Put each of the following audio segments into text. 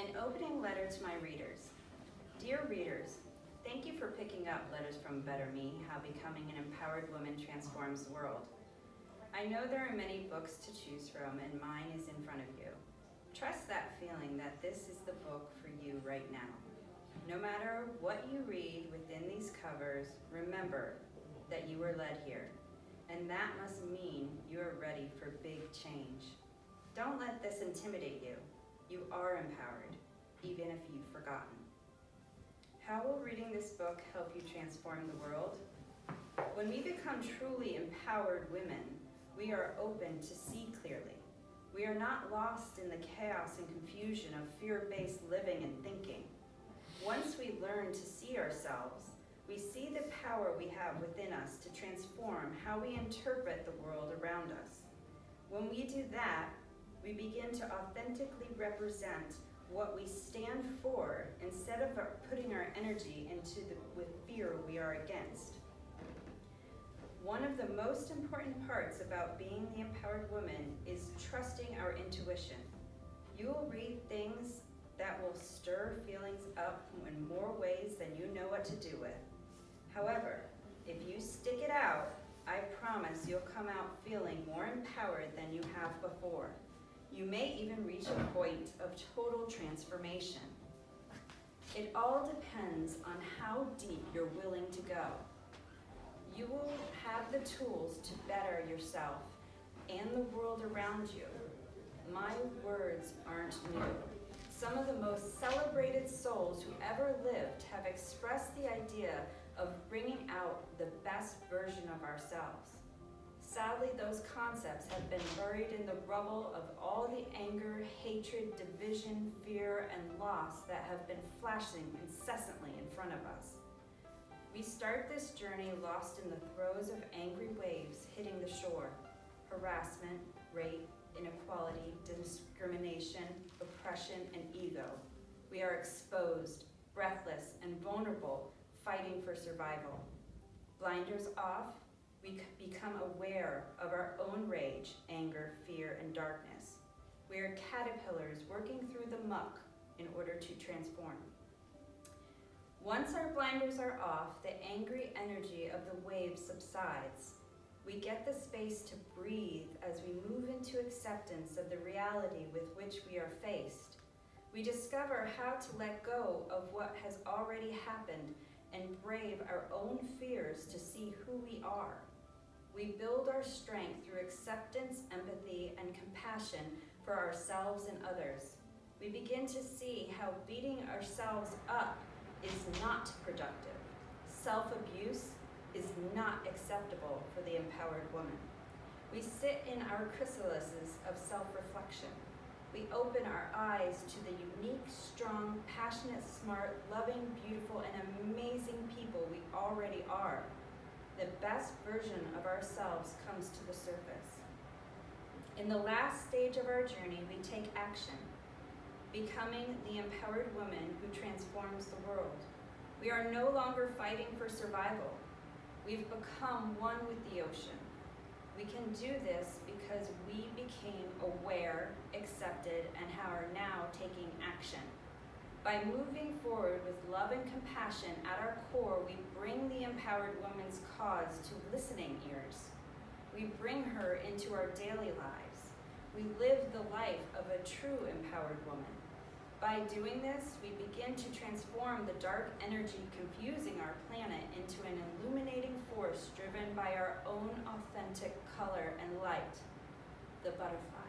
An opening letter to my readers. Dear readers, thank you for picking up Letters from Better Me, How Becoming an Empowered Woman Transforms the World. I know there are many books to choose from, and mine is in front of you. Trust that feeling that this is the book for you right now. No matter what you read within these covers, remember that you were led here, and that must mean you are ready for big change. Don't let this intimidate you. You are empowered, even if you've forgotten. How will reading this book help you transform the world? When we become truly empowered women, we are open to see clearly. We are not lost in the chaos and confusion of fear-based living and thinking. Once we learn to see ourselves, we see the power we have within us to transform how we interpret the world around us. When we do that, we begin to authentically represent what we stand for instead of putting our energy into the fear we are against. One of the most important parts about being the empowered woman is trusting our intuition. You will read things that will stir feelings up in more ways than you know what to do with. However, if you stick it out, I promise you'll come out feeling more empowered than you have before. You may even reach a point of total transformation. It all depends on how deep you're willing to go. You will have the tools to better yourself and the world around you. My words aren't new. Some of the most celebrated souls who ever lived have expressed the idea of bringing out the best version of ourselves. Sadly, those concepts have been buried in the rubble of all the anger, hatred, division, fear, and loss that have been flashing incessantly in front of us. We start this journey lost in the throes of angry waves hitting the shore. Harassment, rape, inequality, discrimination, oppression, and ego. We are exposed, breathless, and vulnerable, fighting for survival. Blinders off, we become aware of our own rage, anger, fear, and darkness. We are caterpillars working through the muck in order to transform. Once our blinders are off, the angry energy of the wave subsides. We get the space to breathe as we move into acceptance of the reality with which we are faced. We discover how to let go of what has already happened and brave our own fears to see who we are. We build our strength through acceptance, empathy, and compassion for ourselves and others. We begin to see how beating ourselves up is not productive. Self-abuse is not acceptable for the empowered woman. We sit in our chrysalises of self-reflection. We open our eyes to the unique, strong, passionate, smart, loving, beautiful, and amazing people we already are. The best version of ourselves comes to the surface. In the last stage of our journey, we take action, becoming the empowered woman who transforms the world. We are no longer fighting for survival. We've become one with the ocean. We can do this because we became aware, accepted, and are now taking action. By moving forward with love and compassion at our core, we bring the empowered woman's cause to listening ears. We bring her into our daily lives. We live the life of a true empowered woman. By doing this, we begin to transform the dark energy confusing our planet into an illuminating force driven by our own authentic color and light, the butterfly.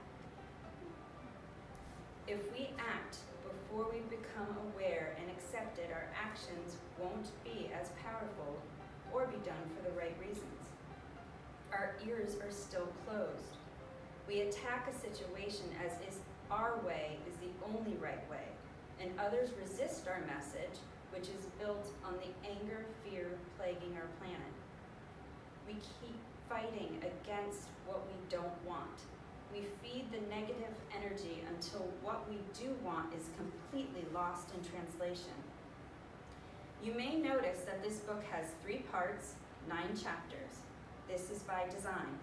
If we act before we become aware and accepted, our actions won't be as powerful or be done for the right reasons. Our ears are still closed. We attack a situation as is our way is the only right way, and others resist our message, which is built on the anger, fear plaguing our planet. We keep fighting against what we don't want. We feed the negative energy until what we do want is completely lost in translation. You may notice that this book has 3 parts, 9 chapters. This is by design.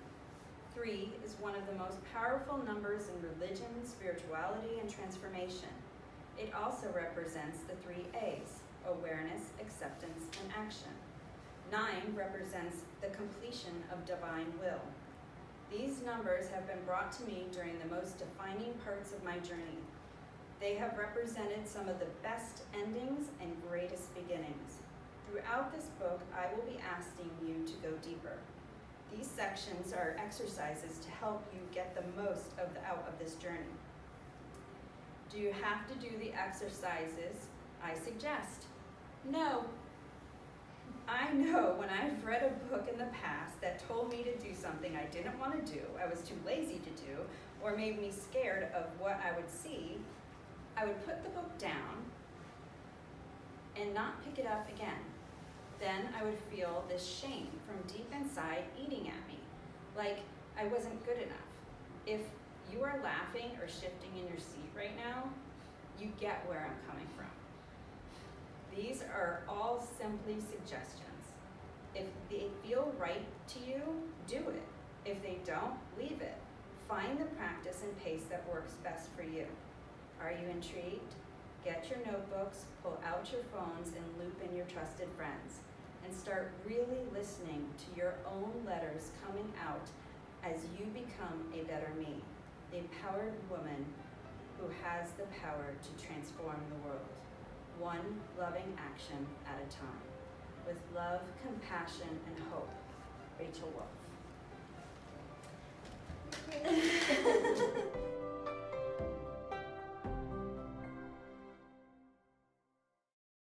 3 is one of the most powerful numbers in religion, spirituality, and transformation. It also represents the 3 A's: awareness, acceptance, and action. 9 represents the completion of divine will. These numbers have been brought to me during the most defining parts of my journey. They have represented some of the best endings and greatest beginnings. Throughout this book, I will be asking you to go deeper. These sections are exercises to help you get the most out of this journey. Do you have to do the exercises I suggest? No. I know when I've read a book in the past that told me to do something I didn't want to do, I was too lazy to do, or made me scared of what I would see, I would put the book down and not pick it up again. Then I would feel this shame from deep inside eating at me, like I wasn't good enough. If you are laughing or shifting in your seat right now, you get where I'm coming from. These are all simply suggestions. If they feel right to you, do it. If they don't, leave it. Find the practice and pace that works best for you. Are you intrigued? Get your notebooks, pull out your phones, and loop in your trusted friends. And start really listening to your own letters coming out as you become a better me, the empowered woman who has the power to transform the world, one loving action at a time. With love, compassion, and hope, Rachel Wolf.